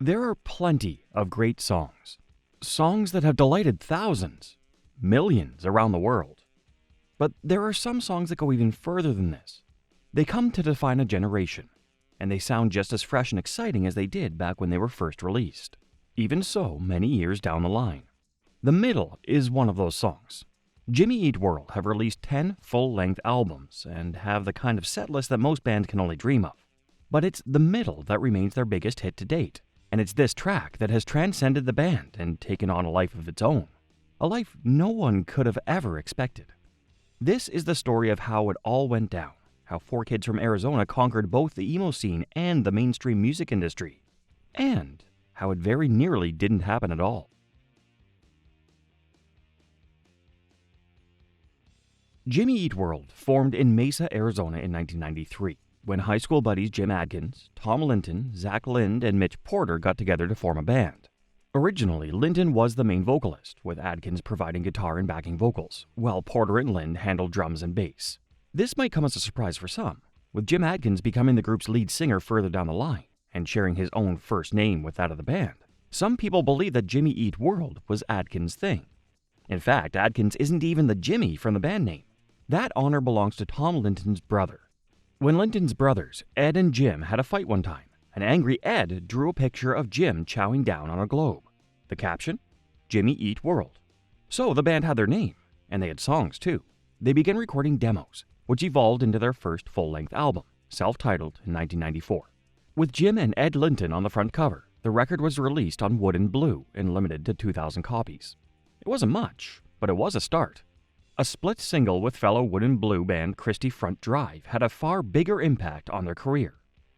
There are plenty of great songs. Songs that have delighted thousands, millions around the world. But there are some songs that go even further than this. They come to define a generation, and they sound just as fresh and exciting as they did back when they were first released. Even so, many years down the line. The Middle is one of those songs. Jimmy Eat World have released 10 full-length albums and have the kind of setlist that most bands can only dream of. But it's The Middle that remains their biggest hit to date, and it's this track that has transcended the band and taken on a life of its own. A life no one could have ever expected. This is the story of how it all went down, how 4 kids from Arizona conquered both the emo scene and the mainstream music industry, and how it very nearly didn't happen at all. Jimmy Eat World formed in Mesa, Arizona in 1993, when high school buddies Jim Adkins, Tom Linton, Zach Lind, and Mitch Porter got together to form a band. Originally, Linton was the main vocalist, with Adkins providing guitar and backing vocals, while Porter and Lind handled drums and bass. This might come as a surprise for some, with Jim Adkins becoming the group's lead singer further down the line, and sharing his own first name with that of the band. Some people believe that Jimmy Eat World was Adkins' thing. In fact, Adkins isn't even the Jimmy from the band name. That honor belongs to Tom Linton's brother. When Linton's brothers, Ed and Jim, had a fight one time, an angry Ed drew a picture of Jim chowing down on a globe. The caption? Jimmy Eat World. So the band had their name, and they had songs too. They began recording demos, which evolved into their first full-length album, self-titled in 1994. With Jim and Ed Linton on the front cover, the record was released on Wood and Blue and limited to 2,000 copies. It wasn't much, but it was a start. A split single with fellow Wood and Blue band Christie Front Drive had a far bigger impact on their career.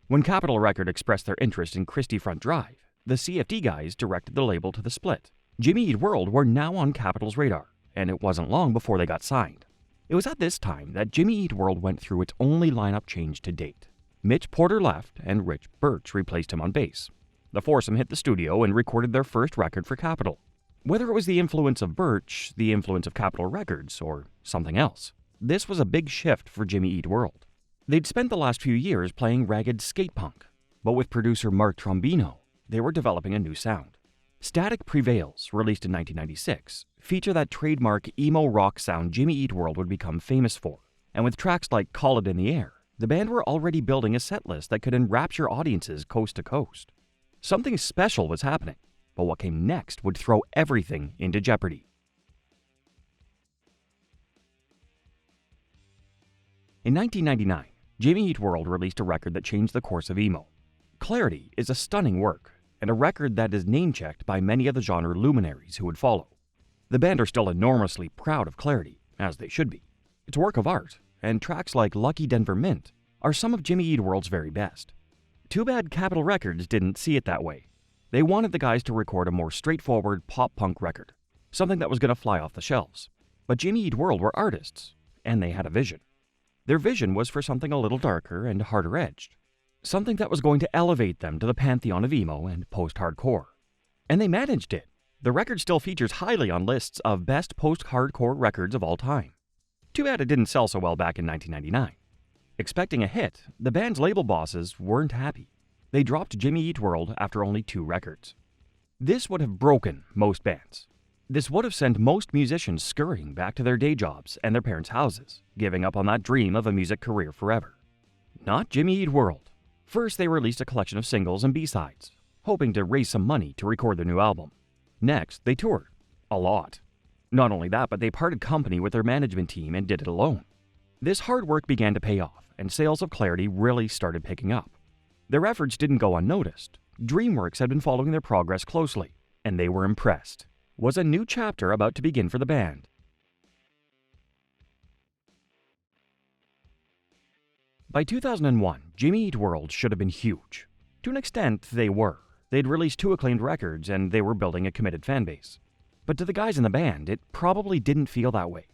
When Capitol Record expressed their interest in Christie Front Drive, the CFD guys directed the label to the split. Jimmy Eat World were now on Capitol's radar, and it wasn't long before they got signed. It was at this time that Jimmy Eat World went through its only lineup change to date. Mitch Porter left, and Rich Birch replaced him on bass. The foursome hit the studio and recorded their first record for Capitol. Whether it was the influence of Birch, the influence of Capitol Records, or something else, this was a big shift for Jimmy Eat World. They'd spent the last few years playing ragged skate punk, but with producer Mark Trombino, they were developing a new sound. Static Prevails, released in 1996, feature that trademark emo rock sound Jimmy Eat World would become famous for, and with tracks like Call It in the Air, the band were already building a setlist that could enrapture audiences coast to coast. Something special was happening, but what came next would throw everything into jeopardy. In 1999, Jimmy Eat World released a record that changed the course of emo. Clarity is a stunning work, and a record that is name-checked by many of the genre luminaries who would follow. The band are still enormously proud of Clarity, as they should be. It's a work of art, and tracks like Lucky Denver Mint are some of Jimmy Eat World's very best. Too bad Capitol Records didn't see it that way. They wanted the guys to record a more straightforward pop-punk record, something that was going to fly off the shelves. But Jimmy Eat World were artists, and they had a vision. Their vision was for something a little darker and harder-edged, something that was going to elevate them to the pantheon of emo and post-hardcore. And they managed it. The record still features highly on lists of best post-hardcore records of all time. Too bad it didn't sell so well back in 1999. Expecting a hit, the band's label bosses weren't happy. They dropped Jimmy Eat World after only 2 records. This would have broken most bands. This would have sent most musicians scurrying back to their day jobs and their parents' houses, giving up on that dream of a music career forever. Not Jimmy Eat World. First, they released a collection of singles and B-sides, hoping to raise some money to record their new album. Next, they toured. A lot. Not only that, but they parted company with their management team and did it alone. This hard work began to pay off, and sales of Clarity really started picking up. Their efforts didn't go unnoticed. DreamWorks had been following their progress closely, and they were impressed. Was a new chapter about to begin for the band? By 2001, Jimmy Eat World should have been huge. To an extent, they were. They'd released 2 acclaimed records, and they were building a committed fanbase. But to the guys in the band, it probably didn't feel that way.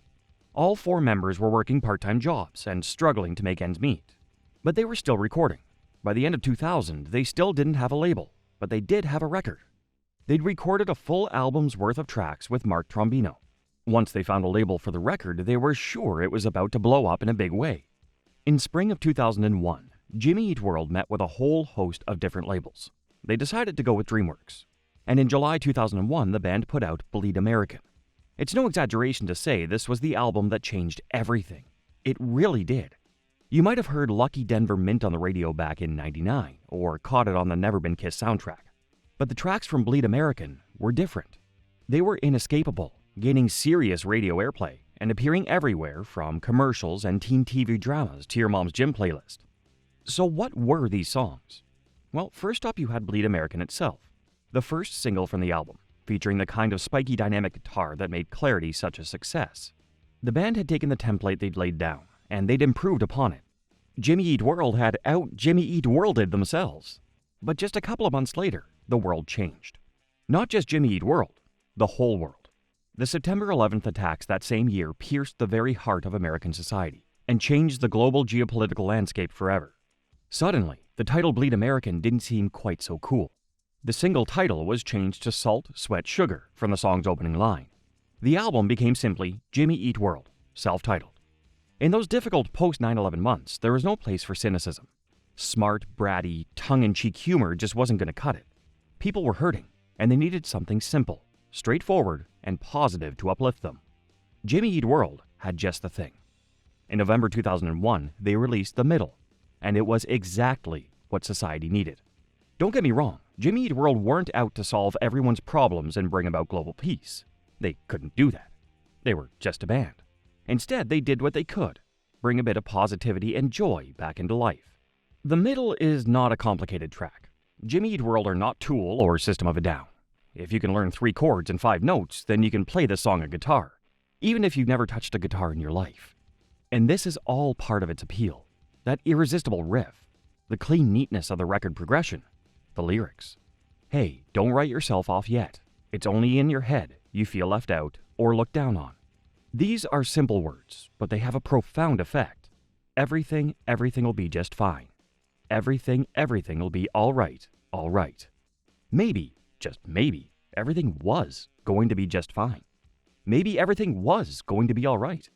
All 4 members were working part-time jobs and struggling to make ends meet. But they were still recording. By the end of 2000, they still didn't have a label, but they did have a record. They'd recorded a full album's worth of tracks with Mark Trombino. Once they found a label for the record, they were sure it was about to blow up in a big way. In spring of 2001, Jimmy Eat World met with a whole host of different labels. they decided to go with DreamWorks. And in July 2001, the band put out Bleed American. It's no exaggeration to say this was the album that changed everything. It really did. You might have heard Lucky Denver Mint on the radio back in '99, or caught it on the Never Been Kissed soundtrack. But the tracks from Bleed American were different. They were inescapable, gaining serious radio airplay and appearing everywhere from commercials and teen TV dramas to your mom's gym playlist. So what were these songs? Well, first up you had Bleed American itself, the first single from the album, featuring the kind of spiky dynamic guitar that made Clarity such a success. The band had taken the template they'd laid down, and they'd improved upon it. Jimmy Eat World had out-Jimmy Eat Worlded themselves. But just a couple of months later, the world changed. Not just Jimmy Eat World, the whole world. The September 11th attacks that same year pierced the very heart of American society and changed the global geopolitical landscape forever. Suddenly, the title Bleed American didn't seem quite so cool. The single title was changed to Salt, Sweat, Sugar from the song's opening line. The album became simply Jimmy Eat World, self-titled. In those difficult post-9/11 months, there was no place for cynicism. Smart, bratty, tongue-in-cheek humor just wasn't going to cut it. People were hurting, and they needed something simple, straightforward, and positive to uplift them. Jimmy Eat World had just the thing. In November 2001, they released The Middle, and it was exactly what society needed. Don't get me wrong, Jimmy Eat World weren't out to solve everyone's problems and bring about global peace. They couldn't do that. They were just a band. Instead, they did what they could, bring a bit of positivity and joy back into life. The Middle is not a complicated track. Jimmy Eat World are not Tool or System of a Down. If you can learn 3 chords and 5 notes, then you can play this song on guitar, even if you've never touched a guitar in your life. And this is all part of its appeal. That irresistible riff, the clean neatness of the record progression, the lyrics. Hey, don't write yourself off yet. It's only in your head you feel left out or looked down on. These are simple words, but they have a profound effect. Everything will be just fine. Everything will be all right. Maybe, just maybe, everything was going to be just fine. Maybe everything was going to be all right.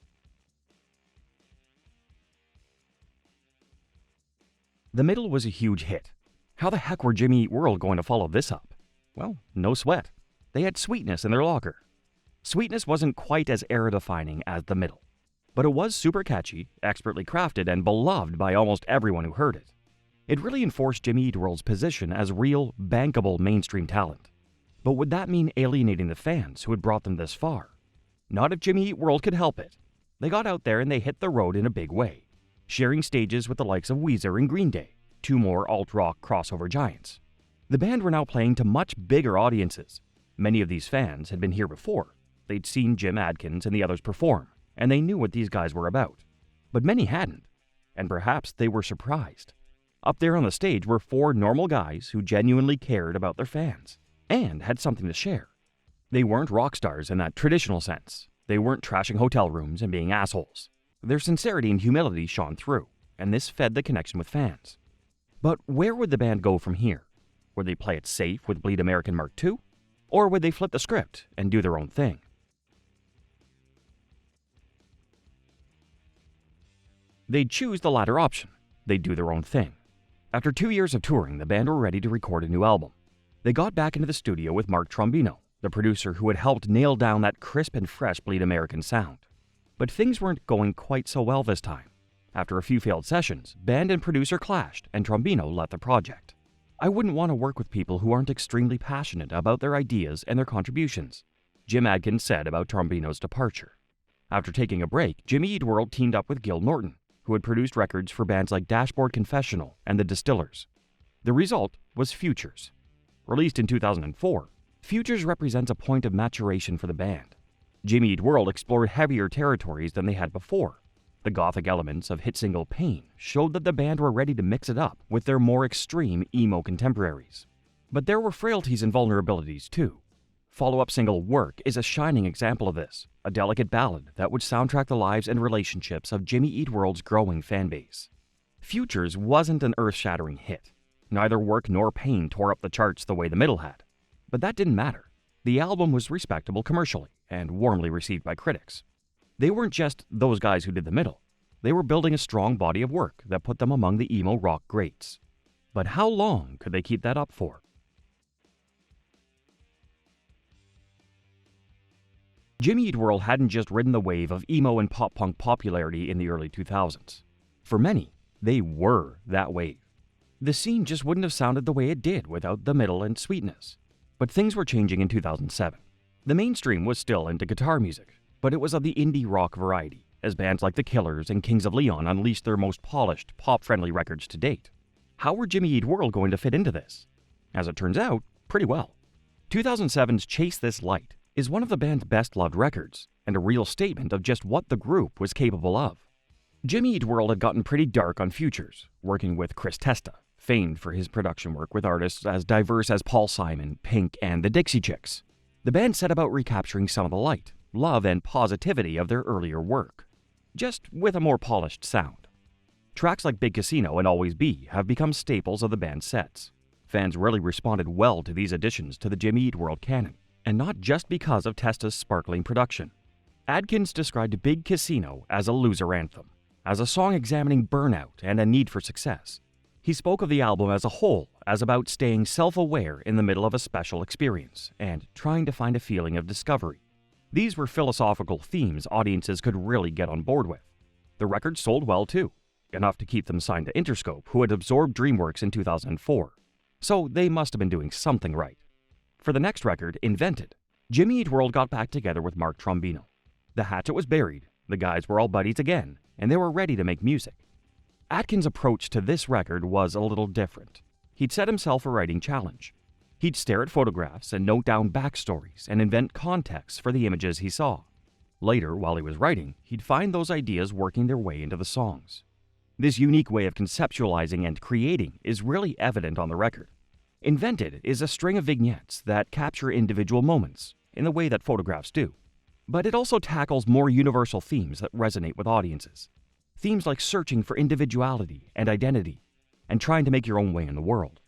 The Middle was a huge hit. How the heck were Jimmy Eat World going to follow this up? Well, no sweat. They had Sweetness in their locker. Sweetness wasn't quite as era-defining as The Middle, but it was super catchy, expertly crafted, and beloved by almost everyone who heard it. It really enforced Jimmy Eat World's position as real, bankable mainstream talent. But would that mean alienating the fans who had brought them this far? Not if Jimmy Eat World could help it. They got out there and they hit the road in a big way, sharing stages with the likes of Weezer and Green Day, 2 more alt-rock crossover giants. The band were now playing to much bigger audiences. Many of these fans had been here before. They'd seen Jim Adkins and the others perform, and they knew what these guys were about. But many hadn't, and perhaps they were surprised. Up there on the stage were 4 normal guys who genuinely cared about their fans, and had something to share. They weren't rock stars in that traditional sense. They weren't trashing hotel rooms and being assholes. Their sincerity and humility shone through, and this fed the connection with fans. But where would the band go from here? Would they play it safe with Bleed American Mark II? Or would they flip the script and do their own thing? They'd choose the latter option. They'd do their own thing. After 2 years of touring, the band were ready to record a new album. They got back into the studio with Mark Trombino, the producer who had helped nail down that crisp and fresh Bleed American sound. But things weren't going quite so well this time. After a few failed sessions, band and producer clashed and Trombino left the project. I wouldn't want to work with people who aren't extremely passionate about their ideas and their contributions, Jim Adkins said about Trombino's departure. After taking a break, Jimmy Eat World teamed up with Gil Norton, who had produced records for bands like Dashboard Confessional and The Distillers. The result was Futures. Released in 2004, Futures represents a point of maturation for the band. Jimmy Eat World explored heavier territories than they had before. The gothic elements of hit single Pain showed that the band were ready to mix it up with their more extreme emo contemporaries. But there were frailties and vulnerabilities too. Follow-up single Work is a shining example of this, a delicate ballad that would soundtrack the lives and relationships of Jimmy Eat World's growing fanbase. Futures wasn't an earth-shattering hit. Neither Work nor Pain tore up the charts the way The Middle had. But that didn't matter. The album was respectable commercially and warmly received by critics. They weren't just those guys who did The Middle. They were building a strong body of work that put them among the emo rock greats. But how long could they keep that up for? Jimmy Eat World hadn't just ridden the wave of emo and pop-punk popularity in the early 2000s. For many, they were that wave. The scene just wouldn't have sounded the way it did without the middle and sweetness. But things were changing in 2007. The mainstream was still into guitar music, but it was of the indie rock variety, as bands like The Killers and Kings of Leon unleashed their most polished, pop-friendly records to date. How were Jimmy Eat World going to fit into this? As it turns out, pretty well. 2007's Chase This Light is one of the band's best-loved records, and a real statement of just what the group was capable of. Jimmy Eat World had gotten pretty dark on Futures, working with Chris Testa, famed for his production work with artists as diverse as Paul Simon, Pink, and the Dixie Chicks. The band set about recapturing some of the light, love, and positivity of their earlier work, just with a more polished sound. Tracks like Big Casino and Always Be have become staples of the band's sets. Fans really responded well to these additions to the Jimmy Eat World canon, and not just because of Testa's sparkling production. Adkins described Big Casino as a loser anthem, as a song examining burnout and a need for success. He spoke of the album as a whole as about staying self-aware in the middle of a special experience and trying to find a feeling of discovery. These were philosophical themes audiences could really get on board with. The record sold well too, enough to keep them signed to Interscope, who had absorbed DreamWorks in 2004. So they must have been doing something right. For the next record, Invented, Jimmy Eat World got back together with Mark Trombino. The hatchet was buried, the guys were all buddies again, and they were ready to make music. Atkins' approach to this record was a little different. He'd set himself a writing challenge. He'd stare at photographs and note down backstories and invent contexts for the images he saw. Later, while he was writing, he'd find those ideas working their way into the songs. This unique way of conceptualizing and creating is really evident on the record. Invented is a string of vignettes that capture individual moments in the way that photographs do. But it also tackles more universal themes that resonate with audiences. Themes like searching for individuality and identity, and trying to make your own way in the world.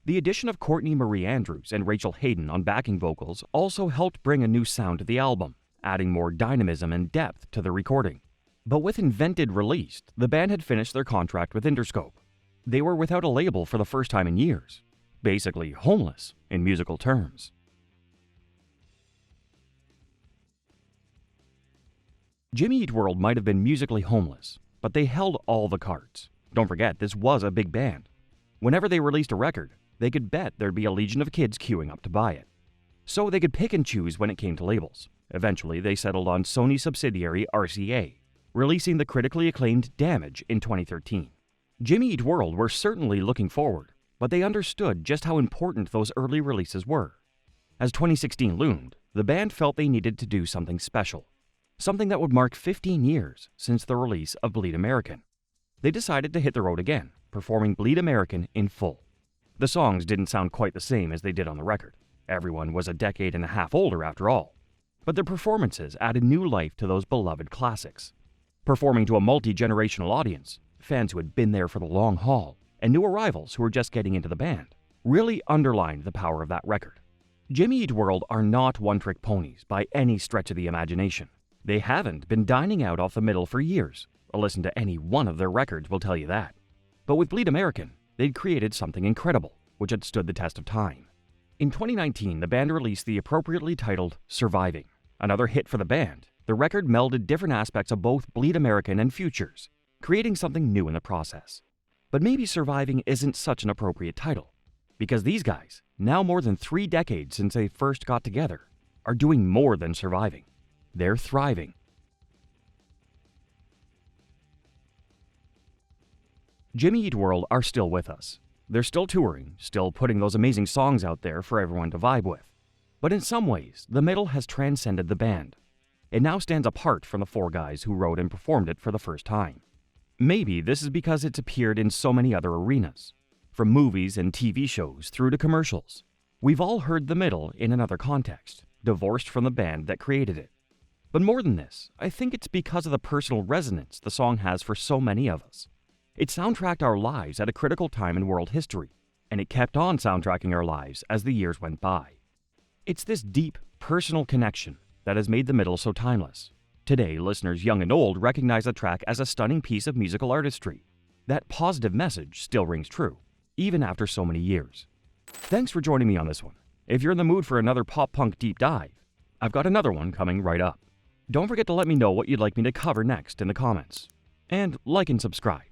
The addition of Courtney Marie Andrews and Rachel Hayden on backing vocals also helped bring a new sound to the album, adding more dynamism and depth to the recording. But with Invented released, the band had finished their contract with Interscope. They were without a label for the first time in years, basically homeless in musical terms. Jimmy Eat World might have been musically homeless, but they held all the cards. Don't forget, this was a big band. Whenever they released a record, they could bet there'd be a legion of kids queuing up to buy it. So they could pick and choose when it came to labels. Eventually, they settled on Sony subsidiary RCA, releasing the critically acclaimed Damage in 2013. Jimmy Eat World were certainly looking forward, but they understood just how important those early releases were. As 2016 loomed, the band felt they needed to do something special, something that would mark 15 years since the release of Bleed American. They decided to hit the road again, performing Bleed American in full. The songs didn't sound quite the same as they did on the record. Everyone was a decade and a half older after all. But their performances added new life to those beloved classics. Performing to a multi-generational audience, fans who had been there for the long haul, and new arrivals who were just getting into the band, really underlined the power of that record. Jimmy Eat World are not one-trick ponies by any stretch of the imagination. They haven't been dining out off the middle for years. A listen to any one of their records will tell you that. But with Bleed American, they'd created something incredible, which had stood the test of time. In 2019, the band released the appropriately titled Surviving. Another hit for the band, the record melded different aspects of both Bleed American and Futures, creating something new in the process. But maybe Surviving isn't such an appropriate title, because these guys, now more than 3 decades since they first got together, are doing more than surviving. They're thriving. Jimmy Eat World are still with us. They're still touring, still putting those amazing songs out there for everyone to vibe with. But in some ways, the middle has transcended the band. It now stands apart from the 4 guys who wrote and performed it for the first time. Maybe this is because it's appeared in so many other arenas. From movies and TV shows through to commercials. We've all heard the middle in another context, divorced from the band that created it. But more than this, I think it's because of the personal resonance the song has for so many of us. It soundtracked our lives at a critical time in world history, and it kept on soundtracking our lives as the years went by. It's this deep, personal connection that has made the middle so timeless. Today, listeners young and old recognize the track as a stunning piece of musical artistry. That positive message still rings true, even after so many years. Thanks for joining me on this one. If you're in the mood for another pop-punk deep dive, I've got another one coming right up. Don't forget to let me know what you'd like me to cover next in the comments. And like and subscribe.